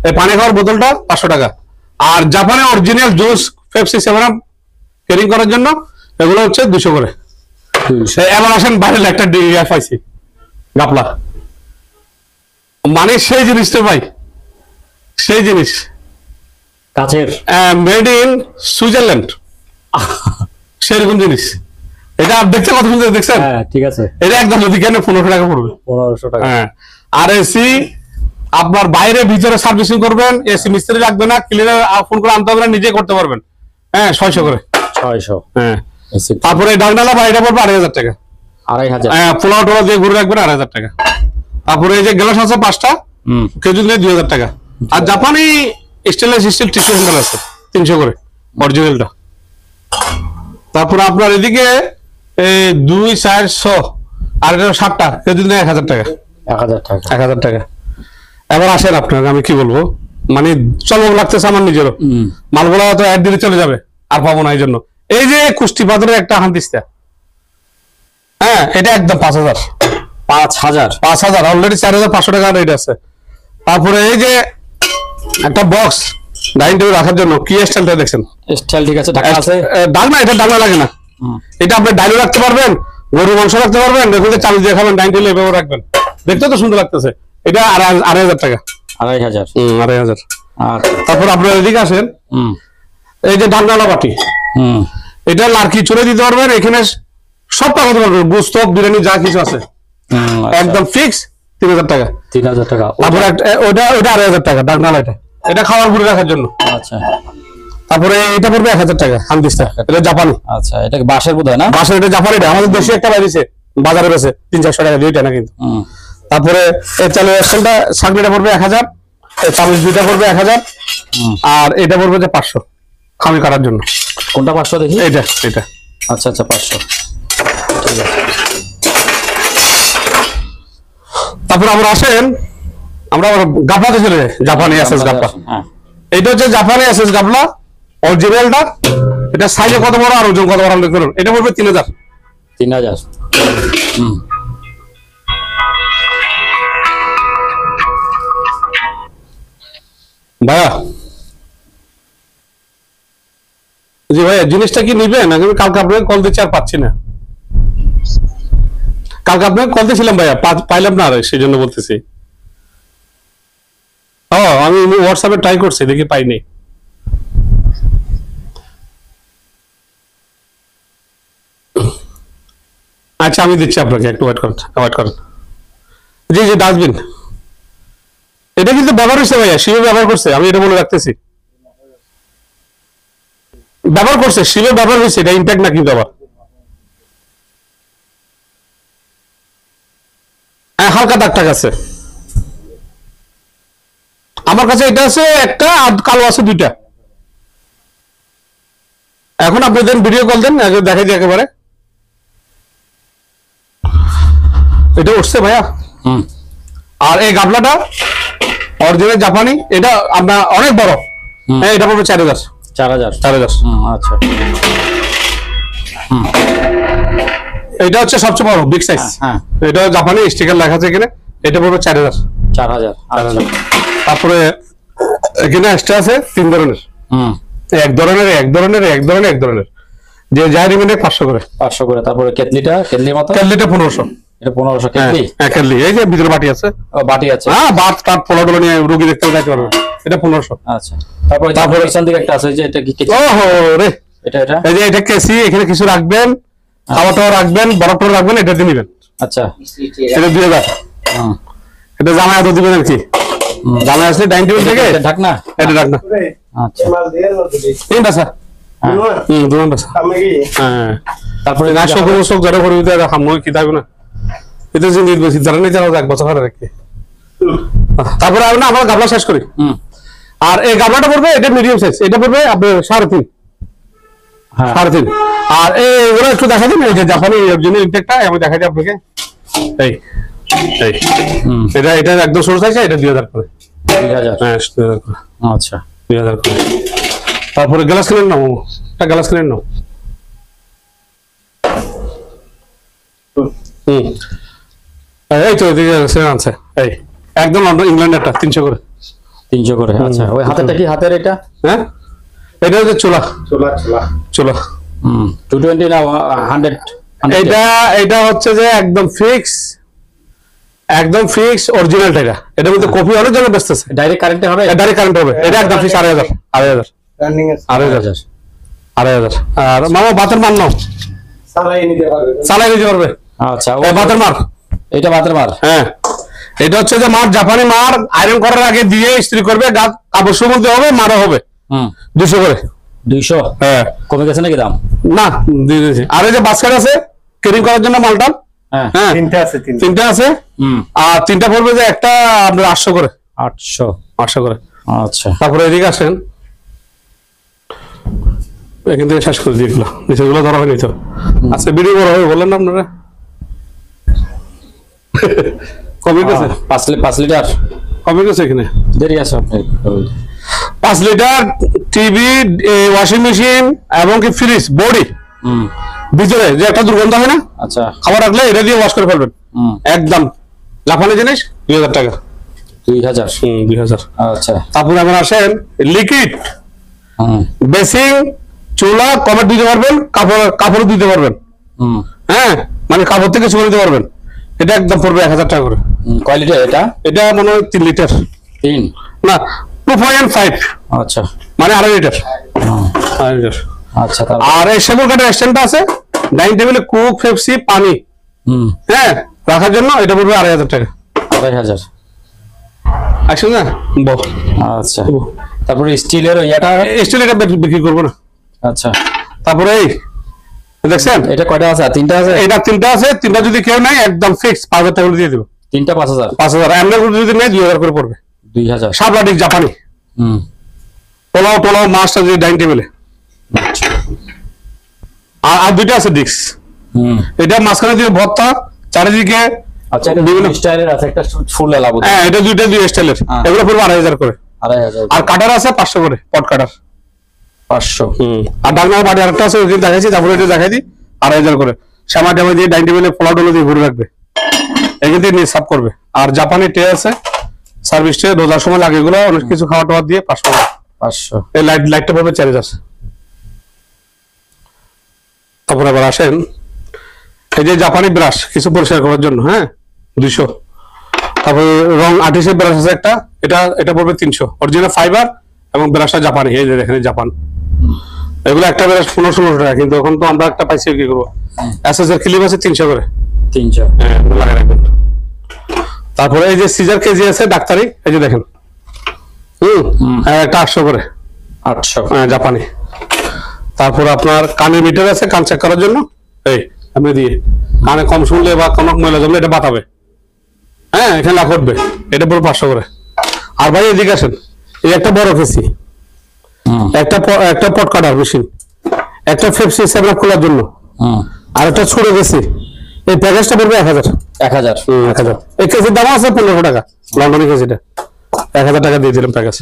এই পানি খাওয়ার বোতলটা 500 টাকা। আর জাপানের অরিজিনাল জুস, পেপসি, 7 ক্যারিং করার জন্য এগুলো হচ্ছে 200 করে। এবার আসেন বাইরের একটা ডিএফ পাইছি, গাপলা, মানে সেই জিনিসটা ভাই, সেই জিনিস কাছের মেড ইন সুইজারল্যান্ড, সেরকম জিনিস। এটা দেখতে কত সুন্দর, দেখছেন? হ্যাঁ ঠিক আছে। এটা একদম যদি কেন 1500 টাকা পড়বে। 1500 টাকা। হ্যাঁ। আর এসি আপনার বাইরে ভিতরে সার্ভিসিং করবেন, এসি মিস্ত্রি লাগবে না, ক্লিনার ফোন করে আনতে হবে না, নিজে করতে পারবেন। হ্যাঁ, 600 করে। 600। হ্যাঁ। তারপরে ডাকডালা বাড়িটা পড়বে 2500 টাকা। 2500। হ্যাঁ, পোলাও টোলা দিয়ে ঘুরে রাখবেন 2500 টাকা। তারপরে এই যে গ্লাস আছে 5টা, কেউ যদি 2000 টাকা। আর জাপানি স্টেনলেস স্টিল টিস্যু হ্যান্ডেল আছে 300 করে, অরিজিনালটা। তারপরে আপনার এদিকে 2, 4, 6, আর এটা 7টা, কেউ যদি 1000 টাকা। 1000 টাকা। 1000 টাকা। এবার আসেন আপনাকে আমি কি বলবো, মানে চলো লাগতেছে আমার নিজেরও, মালগুলো তো অ্যাড দিলে চলে যাবে, আর পাবো না। এই জন্য এই যে কুষ্টি পাথরের একটা হান্তিস্তা, হ্যাঁ, এটা একদম 5000। 5000 অলরেডি 4500 টাকা রেট আছে। তারপরে এই যে একটা বক্স ডাইনিং টেবিল রাখার জন্য, কি স্টাইলটা দেখছেন? স্টাইল ঠিক আছে, ঢাকা আছে। ডাক না, এটা ডাকনা লাগে না। এটা আপনি ডাইনিং রাখতে পারবেন, গরু মাংস রাখতে পারবেন, দেখুন চাল দিয়ে খাবেন, ডাইনিং টেবিল এভাবে রাখবেন, দেখতে তো সুন্দর লাগতেছে। এটা 2500 টাকা। 2500। 2500। আচ্ছা। তারপর আপনার এদিকে আসেন, এই যে ডাকনালা বাটি, এটা লার্কি চুড়ে দিতে পারবেন, এখানে সব টাকা দিতে পারবেন, গোস্ত, বিরিয়ানি যা কিছু আছে, একদম ফিক্স 3000 টাকা। 3000 টাকা। তারপরে ওটা 2500 টাকা ডাকনালা, এটা খাওয়ার ঘুরে রাখার জন্য। আচ্ছা। তারপরে এটা পড়বে 1000 টাকা, হান্দিস্তা, এটা জাপানি। আচ্ছা, এটা বাঁশের বোধ হয় না? বাসা, এটা জাপানি, এটা আমাদের দেশে একটা বাইরেছে, বাজারে বেছে 300-400 টাকা, দুইটা না কিন্তু। তারপরে এই চালের স্ট্যান্ডটা, সাগরিটা পড়বে 1000। এই চামচ দুইটা পড়বে 1000, আর এটা পড়বে যে 500 খামি কাটার জন্য। কোনটা 500 দেখি? এটা আচ্ছা আচ্ছা 500, ঠিক আছে। তারপর আমরা আসেন, আমরা গাফলাতে চলে যাই, জাপানি এসএস গাফলা। হ্যাঁ, এটা হচ্ছে জাপানি এসএস গাফলা অরিজিনালটা। এটা সাইজে কত বড় আর ওজন কত বড় দেখুন। এটা পড়বে 3000। 3000। ভাইয়া, জি ভাইয়া, জিনিসটা কি নিবেন? আমি কালকে আপনাকে কল দিচ্ছি আর পাচ্ছি না। কালকে আপনাকে কল দিয়েছিলাম ভাইয়া, পাইলাম না, আর সেই জন্য বলতেছি। ও, আমি হোয়াটসঅ্যাপে ট্রাই করছি, দেখি পাইনি। আচ্ছা, আমি দিচ্ছি আপনাকে, একটু ওয়েট করেন। জি জি, ডাস্টবিন। এটা কিন্তু ব্যবহার হচ্ছে ভাইয়া, শিবে ব্যবহার করছে, আমি এটা বলে রাখতেছি। ব্যবহার করছে, শিবে ব্যবহার হয়েছে, এটা ইম্প্যাক্ট না কিন্তু আবার। হ্যাঁ, হালকা দাগ টাগ আছে আমার কাছে। এটা আছে একটা, আর কালো আছে 2টা। এখন আপনি দেন, ভিডিও কল দেন, দেখাই দিই একেবারে। এটা উঠছে ভাইয়া। আর এই গাবলাটা অরিজিনাল জাপানি, এটা আপনার অনেক বড়। হ্যাঁ, এটা পড়বে 4000। 4000। আচ্ছা। এটা হচ্ছে সবচেয়ে বড় বিগ সাইজ। হ্যাঁ, এটা জাপানি, স্টিকার লেখা আছে এখানে। এটা পড়বে 4000। 4000। তারপরে এখানে এক্সট্রা আছে 3 ধরনের। এক ধরনের যে যাই নেবেন 500 করে। 500 করে। তারপরে কেটলিটা মতো? কেটলিটা 1500। এটা 1500 কেটলি? হ্যাঁ, কেটলি। এই যে ভিতরে বাটি আছে। বাটি আছে। হ্যাঁ, বাট টাট পোলা টোলা নিয়ে রোগী দেখতে যাইতে পারবে। এটা 1500। আচ্ছা। তারপরে পিছন দিকে একটা আছে, যে এটা কি? ওহো রে, এটা এই যে এটা কেসি, এখানে কিছু রাখবেন, খাওয়া টাওয়া রাখবেন, বরফ টরফ রাখবেন, এটা দিয়ে নিবেন। আচ্ছা। এটা 2000। এটা জামাই আদর দিবেন আর কি। জামাই আসলে ডাইনিং টেবিল থেকে ঢাকনা? এটা ঢাকনা। আচ্ছা। তিন বাসা। দুজন বাসা। হ্যাঁ। তারপরে না শোক যারা করবি তো হামই কি থাকবে না। এটা জিনিস বেশি যারা নেই, যারা 1 বছর ধরে রাখি। তারপরে আমরা গাবলা শেষ করি। আর এই গাবলাটা পড়বে, এটা মিডিয়াম সাইজ, এটা পড়বে আপনার 3.5। 3.5। আর এইগুলো একটু দেখা দিন, এই যে জাপানি অরিজিনাল ইনটেকটা আমি দেখাই দিই আপনাকে। এই এটা একদম ছোট সাইজ, এটা 2000 করে। 2000? হ্যাঁ, 2000 করে। আচ্ছা, 2000 করে। তারপরে গ্লাস কিনে নাও, একটা গ্লাস কিনে নাও। এই তো এদিকে আছে। এই একদম ইংল্যান্ড একটা 300 করে। 300 করে। আচ্ছা। ওই হাতেরটা কি? হাতের এটা? হ্যাঁ, এটা হচ্ছে চোলা। 220 না 100? এটা হচ্ছে যে একদম ফিক্স অরিজিনালটা। এটা মধ্যে কপি অনেক জায়গায় ব্যস্ত আছে। ডাইরেক্ট কারেন্টে হবে? ডাইরেক্ট কারেন্ট হবে। এটা একদম ফিক্স 2500। 2500। আর মামা বাতের মান নাও, চালাই নিতে পারবে। আচ্ছা। বাতের মার, এটা বাতের মার? হ্যাঁ, এটা হচ্ছে যে মার, জাপানি মার। আয়রন করার আগে দিয়ে ইস্ত্রি করবে, কাপড় শুকোতে হবে, মারও হবে। 200 করে। 200? হ্যাঁ। কমে গেছে নাকি দাম? না, দিয়ে দিয়েছি। আর এই যে বাস্কেট আছে ক্যারি করার জন্য মালটা। হ্যাঁ, 3টা আছে। আর 3টা পড়বে যে একটা আপনার 800 করে। 800 করে। আচ্ছা। তারপরে এদিকে আসেন, এখান থেকে শেষ করে দিয়ে দিল, নিচেগুলো ধরা হয়নি তো। আচ্ছা, ভিডিও বড় হবে বললেন না আপনারা। কমে গেছে 5 লিটার? কমে গেছে এখানে, দেরি আছে আপনি। 5 লিটার টিভি, ওয়াশিং মেশিন এবং কি ফ্রিজ বডি ভিতরে যে একটা দুর্গন্ধ হয় না। আচ্ছা। খাবার রাখলে এটা দিয়ে ওয়াশ করে ফেলবেন। একদম লাফানো জিনিস 2000 টাকা। 2000? 2000। আচ্ছা। তারপরে আমরা আসেন লিকুইড বেসিং, চুলা কমেট দিতে পারবেন, কাপড় দিতে পারবেন। হ্যাঁ, মানে কাপড় থেকে চুলা দিতে পারবেন। এটা একদম পড়বে 1000 টাকা করে। কয় লিটার এটা? এটা মনে হয় 3 লিটার। 3 না, 2.5। আচ্ছা, মানে 2.5 লিটার। আচ্ছা। আর এই সেবল কাঠের স্ট্যান্ডটা আছে ডাইনিং টেবিলে, কোক, পেপসি, পানি হ্যাঁ রাখার জন্য, এটা পড়বে 2500 টাকা। 2500? আসুন না। আচ্ছা। তারপরে স্টিলের স্টিলের বিক্রি করবো না। আচ্ছা। তারপরে এই দেখছেন, এটা কয়টা আছে? 3টা আছে? এটা 3টা আছে। 3টা যদি কেউ নাই একদম ফিক্স 5000 টাকা দিয়ে দেবো। 3টা 5000? 5000। আমরা যদি নেই 2000 করে পড়বে। 2000। সাবলা ডিস্ক জাপানি, হুম। পোলাও টোলাও মাছ টাছ ডাইনিং টেবিলে। আচ্ছা। আর দুইটা আছে ডিস্ক, হুম। এটা মাঝখানে দিয়ে ভর্তা, চারিদিকে আচ্ছা, এটা বিভিন্ন বিভিন্ন স্টাইলের আছে, একটা ফুল এলাবো। হ্যাঁ, এটা দুইটা দুই স্টাইলের, হ্যাঁ। এগুলো পড়বে 2500 করে। 2500। আর কাটার আছে 500 করে, পট কাটার। 500। আর ডাকনার বাড়ি আরেকটা আছে, ওইদিন দেখাইছি, তারপরে এটা দেখাই দিই 2500 করে। শ্যামা টামা দিয়ে ডাইনিং টেবিলে পোলাও টোলা দিয়ে ঘুরে রাখবে, এখান থেকে নিয়ে সাফ করবে। আর জাপানি ট্রে আছে, সার্ভিস ট্রে, রোজার সময় লাগে এগুলো, অনেক কিছু খাওয়া টাওয়া দিয়ে 500 করে। 500। এই লাইটটা পড়বে 4000। তারপরে আবার আসেন, এই যে জাপানি ব্রাশ কিছু পরিষ্কার করার জন্য, হ্যাঁ, 200। তারপরে রং আর্টিস্টের ব্রাশ আছে একটা, এটা পড়বে 300, অরিজিনাল ফাইবার এবং ব্রাশটা জাপানি। এই যে দেখেন জাপান, এগুলো একটা ব্রাশ 1500 টাকা, কিন্তু এখন তো আমরা একটা পাইছি, কি করবো, এসএস এর ক্লিপ আছে 300 করে। 300। হ্যাঁ, লাগাই রাখবেন। তারপরে এই যে সিজার কেজি আছে ডাক্তারি, এই যে দেখেন, একটা 800 করে, 800। হ্যাঁ, জাপানি। তারপর আপনার কানের মিটার আছে, কান চেক করার জন্য, এই আপনি দিয়ে কানে কম শুনলে বা কোনো ময়লা জমলে এটা বাতাবে, হ্যাঁ, এখানে লাখ উঠবে, এটা পুরো 500 করে। আর ভাই এদিকে আসেন, এই একটা বড় কেসি, হুম। একটা পট কাটার মেশিন, একটা ফেপসি সেভেন খোলার জন্য, হুম। আর একটা ছোট কেসি। এই প্যাকেজটা পড়বে 1000। 1000। 1000। এই কেজির দাম আছে 1500 টাকা, লন্ডনের কেজিটা 1000 টাকা দিয়ে দিলাম প্যাকেজ।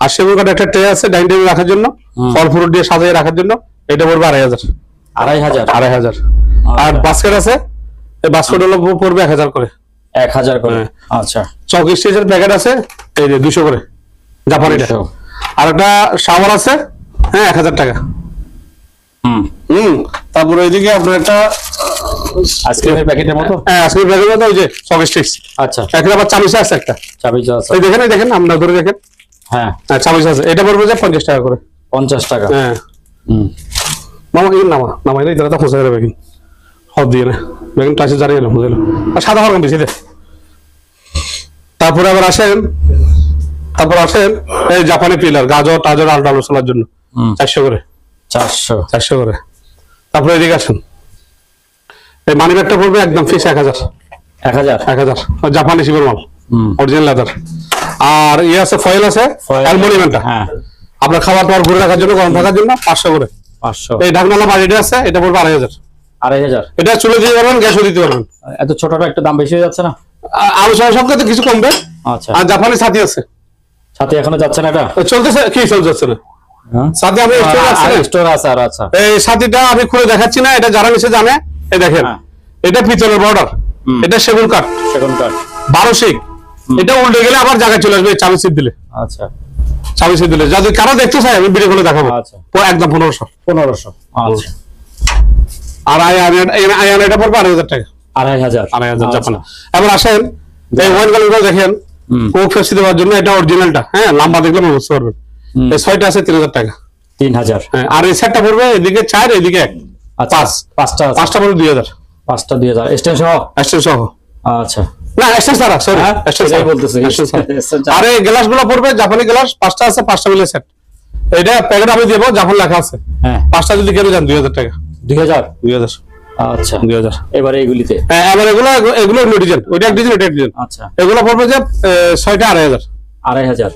আর সেগুলো কাটা একটা ট্রে আছে ডাইনিং টেবিল রাখার জন্য, ফল ফ্রুট দিয়ে সাজিয়ে রাখার জন্য, এটা পড়বে 2500। 2500। 2500। আর বাস্কেট আছে, এই বাস্কেট হলো পড়বে 1000 করে। 1000 করে। হ্যাঁ। আচ্ছা। চক স্টেজের প্যাকেট আছে, এই যে 200 করে, জাপানিটা। 200। আর একটা শাওয়ার আছে, হ্যাঁ, 1000 টাকা। হুম। তারপরে এদিকে আপনার একটা আইসক্রিমের প্যাকেটের মতো। হ্যাঁ, আজকের প্যাকেট মতো ওই যে চক স্টিক্স, আচ্ছা। একটা আবার চামিচা আছে একটা, চাবি আছে। এই দেখেন, এই দেখেন, আমরা ধরে দেখেন, হ্যাঁ। হ্যাঁ, চামিচা আছে, এটা পড়বে যে 50 টাকা করে। 50 টাকা। হ্যাঁ, হুম। মামা কি নামাই না, এটা তো খুঁজে যাবে বেগিন, হদ দিয়ে না বেগিন টাইসে জানিয়ে এলো, বুঝলো। আর সাদা হরকম বেশি দে। তারপরে আবার আসেন, এই জাপানি পিলার, গাজর টাজর আলটা আলোচনার জন্য 400 করে। 400 করে। তারপরে এদিকে আসেন, এই মানি ব্যাগটা পড়বে একদম ফিক্স 1000। 1000। জাপানি শিবের মাল, অরিজিনাল লেদার। আর ইয়ে আছে, ফয়েল আছে, অ্যালুমিনিয়ামটা, হ্যাঁ। আপনার খাবার টাবার ঘুরে রাখার জন্য, গরম থাকার জন্য 500 করে। 500। এই ঢাকনালা বাড়িটা আছে, এটা পড়বে 2500। 2500। এটা চুলে দিতে পারবেন, গ্যাসও দিতে পারবেন। এত ছোটটা একটু দাম বেশি হয়ে যাচ্ছে না? আলোচনা সংখ্যাতে কিছু কমবে। আচ্ছা। আর জাপানি ছাতি আছে, সাথে এখনো যাচ্ছে না এটা? চলতেছে, কি চলতেছে না ছাতি, আমি স্টোর আছে আর। আচ্ছা। এই ছাতিটা আমি খুলে দেখাচ্ছি না, এটা যারা নিচে জানে, এই দেখেন, হ্যাঁ। এটা পিতলের বর্ডার, এটা সেগুন কাঠ, সেকেন্ড কার্ড। 12 শিক। এটা উল্টে গেলে আবার জায়গায় চলে আসবে, চাবি সিট দিলে, আচ্ছা। চাবি সিট দিলে। যদি কারো দেখতে চাই, আমি ভিডিও করে দেখাবো। আচ্ছা। একদম 1500। 1500। আচ্ছা। আর আয়ান এটা পড়বে 2500 টাকা। 2500। 2500 জাপানি। এবার আসেন, এই ওয়াইন কালারগুলো দেখেন, কোক ফেসি দেওয়ার জন্য, এটা অরিজিনালটা, হ্যাঁ, লম্বা দেখলে বুঝতে পারবেন। এই 6টা আছে 3000 টাকা। 3000। হ্যাঁ, আর এই সেটটা পড়বে এদিকে 4, এদিকে 1, আচ্ছা। 5। 5টা পড়বে 2000। 5টা 2000 স্ট্যান্ড সহ। এক্সটেন্স সহ। আচ্ছা। না, এক্সটেন্স ছাড়া, সরি, হ্যাঁ, এক্সটেন্স সেটাই বলতেছি। আর এই গ্লাসগুলো পড়বে জাপানি গ্লাস, 5টা আছে, 5টা মিলে সেট। এটা প্যাকেট আমি দেবো, জাপান লেখা আছে। হ্যাঁ। 5টা যদি কেন যান 2000 টাকা। 2000। 2000। আচ্ছা। 2000। এবারে এইগুলিতে। হ্যাঁ, এবার এগুলো ডিজাইন, ওইটা এক ডিজাইন, এটা এক ডিজাইন। আচ্ছা। এগুলো পড়বে যে 6টা 2500। 2500।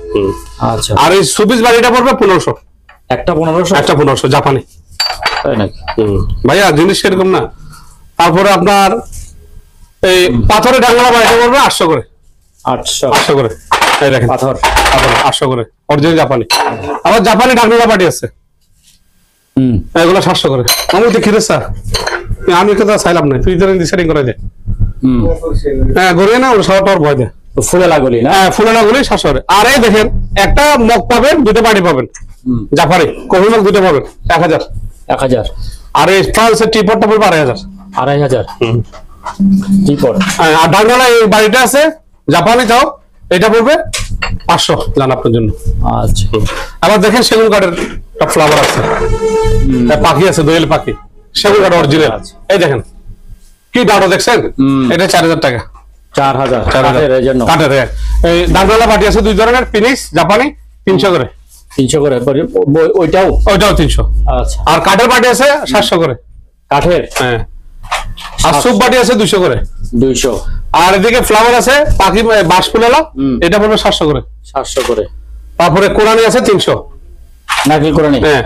আচ্ছা। আর এই সুবিস বাড়িটা পড়বে 1500। একটা 1500। একটা 1500 জাপানি। তাই নাকি? ভাইয়া জিনিস সেরকম না। তারপরে আপনার এই পাথরের ডাঙ্গলা বাড়িটা পড়বে 800 করে। 800 করে। এই দেখেন, পাথর 800 করে, অরিজিনাল জাপানি। আবার জাপানি ডাঙ্গলা বাড়ি আছে, এগুলো 700 করে। আমি দেখি রে স্যার, আমি কথা চাইলাম না, তুই ধরেন সেটিং করে দে। হ্যাঁ, ঘুরিয়ে না, ওর সবার ভয় দেয়। ফুলে লাগলি না? হ্যাঁ, ফুলে না গুলি 700 করে। আর এই দেখেন, একটা মগ পাবেন, 2টা বাড়ি পাবেন, জাপানি কফি মগ 2টা পাবেন 1000। 1000। আর এই ফ্রান্সের টিপটটা পড়বে 2500। 2500 টিপট। আর ডাঙ্গলা এই বাড়িটা আছে জাপানি, তাও এটা পড়বে 500 জান আপনার জন্য। আচ্ছা। আবার দেখেন সেগুন কাঠের একটা ফ্লাওয়ার আছে, পাখি আছে, দোয়েল পাখি, সেগুন কাঠ অরিজিনাল। এই দেখেন কি ডাটো দেখছেন, এটা 4000 টাকা। 4000 কাঠের। এই ডাঙ্গলা পাটি আছে 2 ধরনের, ফিনিশ জাপানি 300 করে। 300 করে। ওইটাও 300। আচ্ছা। আর কাঠের পাটি আছে 700 করে। কাঠের। হ্যাঁ, আর সুপ বাটি আছে 200 করে। 200। আর এদিকে ফ্লাওয়ার আছে পাখি বাঁশ ফুলালা, এটা পড়বে 700 করে। 700 করে। তারপরে কোরআনি আছে 300 নাকি কোরআনি। হ্যাঁ।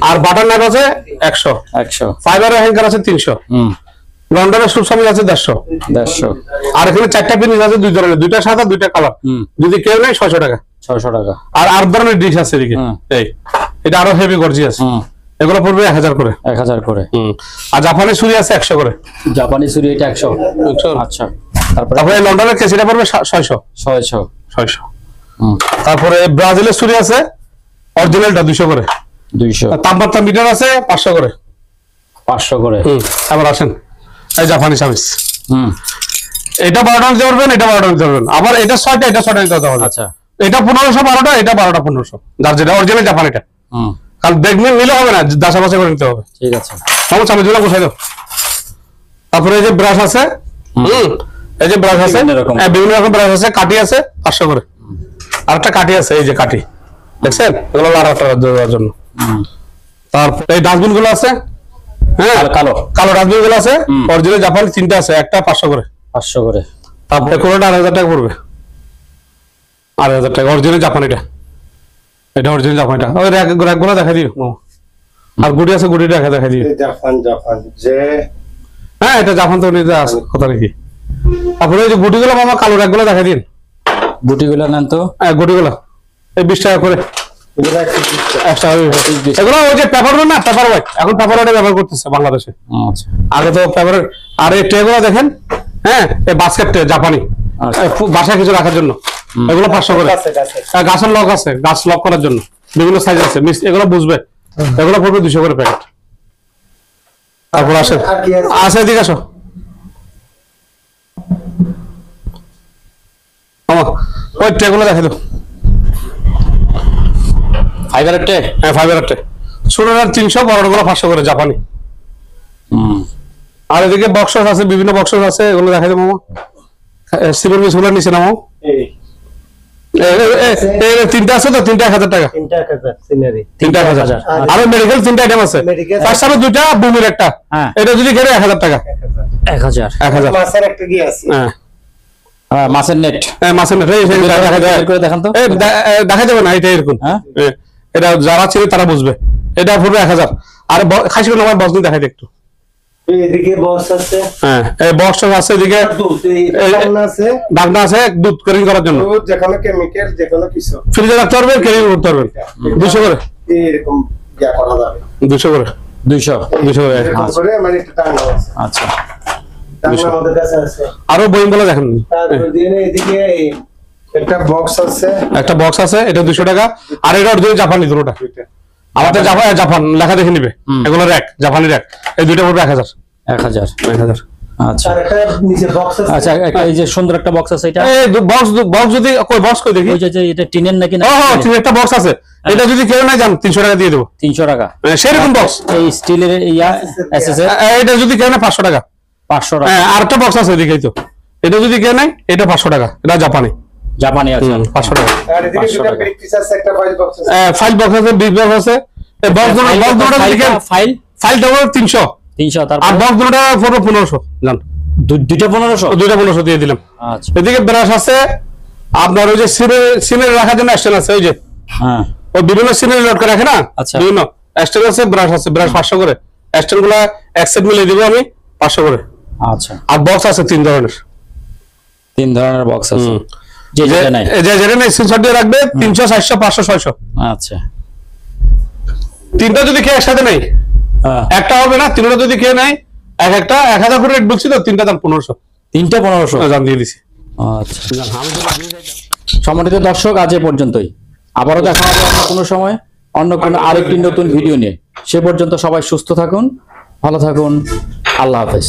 আর বাটার নাট আছে 100। 100। ফাইবারের হ্যাঙ্গার আছে 300। লন্ডনের সুপসামি আছে 150। 150। আর এখানে 4টা পিস আছে 2 ধরনের, 2টা সাদা 2টা কালার। যদি কেউ নেয় 600 টাকা। 600 টাকা। আর 8 ধরনের ডিশ আছে এদিকে। এই এটা আরো হেভি গর্জিয়াস, এগুলো পড়বে 1000 করে। 1000 করে। আর জাপানি ছুরি আছে 100 করে। জাপানি ছুরি এটা 100। আচ্ছা। তারপরে লন্ডনের কেসিটা পড়বে 600। 600। তারপরে ব্রাজিলের ছুরি আছে অরিজিনালটা 200 করে। 200। তাপমাত্রা মিটার আছে 500 করে। 500 করে। আবার আসেন এই জাপানি সামিস। এটা 12টা নিতে পারবেন, এটা 12টা নিতে পারবেন। আবার এটা 6টা, এটা 6টা নিতে পারবেন। আচ্ছা। এটা 1500 12টা, এটা 12টা 1500। যার যেটা অরিজিনাল জাপানিটা। কারণ দেখবেন নিলে হবে না, দাসাবাসা করে নিতে হবে। ঠিক আছে। সমস্যা আমি দিলাম, বসাই দাও। তারপরে এই যে ব্রাশ আছে, এই যে ব্রাশ আছে বিভিন্ন রকম ব্রাশ আছে, কাঠি আছে 500 করে। আর একটা কাঠি আছে, এই যে কাঠি দেখছেন, এগুলো লাড়াটা দেওয়ার জন্য। তারপরে এই ডাস্টবিন গুলো আছে, হ্যাঁ কালো কালো ডাস্টবিন গুলো আছে অরিজিনাল জাপানি 3টা আছে, একটা 500 করে। 500 করে। তারপরে কোনটা 8000 টাকা পড়বে। 8000 টাকা অরিজিনাল জাপানিটা। এটা অরিজিনাল জাপানিটা। ওই র্যাকগুলো দেখাই দিও। আর গুটি আছে, গুটিটা দেখাই দিও। জাপান যে হ্যাঁ এটা জাপান তো নিতে আছে কথা নাকি। তারপরে ওই যে গুটিগুলো মামা কালো র্যাকগুলো দেখাই দিন। গুটিগুলো নেন তো। হ্যাঁ গুটিগুলো এই 20 টাকা করে। এগুলো ওই যে পেপার না, পেপার ওয়াইট, এখন পেপার ওয়াইট ব্যবহার করতেছে বাংলাদেশে। আচ্ছা। আগে তো পেপার। আর এই ট্রেগুলো দেখেন, হ্যাঁ এই বাস্কেট ট্রে জাপানি, বাসায় কিছু রাখার জন্য। এগুলো 500 করে। গাছের লক আছে, গাছ লক করার জন্য বিভিন্ন সাইজ আছে, এগুলো বুঝবে। এগুলো পড়বে 200 করে প্যাকেট। তারপর আসে আসে এদিকে আসো ওই ট্রেগুলো দেখে দাও। ফাইবারের ট্রে। হ্যাঁ ফাইবারের ট্রে। ছোটটার 300, বড়গুলো 500 করে জাপানি। আর এদিকে বক্স আছে, বিভিন্ন বক্স আছে, এগুলো দেখাই দাও মামা। সিমেন্ট মিসগুলো নিচে নামাও। 3টা আছে তো, 3টা 1000 টাকা। 3টা 1000। আর মেডিকেল 3টা আইটেম আছে, তার সাথে 2টা বুমির একটা। এটা যদি কেনে 1000 টাকা। 1000। মাছের একটা কি আছে? হ্যাঁ মাছের নেট। মাছের নেট করে দেখান তো। দেখাই দেবে না, এটা এরকম। এটা যারা ছিল তারা বুঝবে। এটা পড়বে 1000। আর খাসি করে আমার বক্স দিয়ে দেখাই দে একটু। এদিকে বক্স আছে। হ্যাঁ এই বক্স আছে, এদিকে ঢাকনা আছে দুধ ক্যারি করার জন্য। যেখানে কেমিক্যাল, যেখানে কিছু ফ্রিজে রাখতে পারবেন, ক্যারি করতে পারবেন। 200 করে। এরকম ইয়া করা যাবে। 200 করে। 200 করে। করে মানে একটা টাঙ্গা আছে। আচ্ছা। টাঙ্গা আমাদের কাছে আছে। আরো বই বলে দেখেন। তারপর দিয়ে এদিকে একটা বক্স আছে। একটা বক্স আছে, এটা 200 টাকা। আর এটা অরিজিনাল জাপানি দুটোটা। আমাদের জাপান লেখা দেখে নিবে। এগুলো র‍্যাক, জাপানি র‍্যাক। এই দুটো পড়বে 1000। 1000। আচ্ছা। আর একটা নিচে বক্স আছে। আচ্ছা এই যে সুন্দর একটা বক্স আছে, এটা এই বক্স যদি কই বক্স কই দেখি। ওই যে এটা টিনের নাকি না? হ্যাঁ টিনের একটা বক্স আছে। এটা যদি কেউ না জান 300 টাকা দিয়ে দেব। 300 টাকা। সেরকম বক্স। এই স্টিলের এসএসএস। এটা যদি কেউ না 500 টাকা। 500 টাকা। হ্যাঁ আরেকটা বক্স আছে এদিকেই তো। এটা যদি কেউ নাই, এটা 500 টাকা। এটা জাপানি। আছে 500 টাকা। আর এদিকে দুটো ব্রিক পিস আছে, একটা ফাইল বক্স আছে। ফাইল বক্স আছে, বিগ বক্স আছে। এই বক্স দুটো দিকে ফাইলটা হলো 300। 300। তারপর আর বক্স দুটোটা পড়বে 1500 জান। দুইটা 1500। দুইটা 1500 দিয়ে দিলাম। আচ্ছা। এদিকে ব্রাশ আছে আপনার, ওই যে সিনের রাখার জন্য স্ট্যান্ড আছে, ওই যে হ্যাঁ ওই বিভিন্ন সিনের লোড করে রাখে না। আচ্ছা। বিভিন্ন স্ট্যান্ড আছে, ব্রাশ আছে, ব্রাশ 500 করে। স্ট্যান্ড গুলো এক সেট মিলিয়ে দিব আমি 500 করে। আচ্ছা। আর বক্স আছে 3 ধরনের। 3 ধরনের বক্স আছে। যেটা নাই স্ক্রিনশট দিয়ে রাখবে। 300, 400, 500, 600। আচ্ছা। তিনটা যদি কেউ একসাথে নেই, একটা হবে না। তিনটা যদি কেউ নেয়, একটা 1000 করে রেট বলছি তো, তিনটা দাম 1500। 3টা 1500 দাম দিয়ে দিছি। আচ্ছা। সম্মানিত দর্শক, আজ এ পর্যন্তই। আবারও দেখা হবে অন্য কোনো সময়, অন্য কোনো আরেকটি নতুন ভিডিও নিয়ে। সে পর্যন্ত সবাই সুস্থ থাকুন, ভালো থাকুন। আল্লাহ হাফেজ।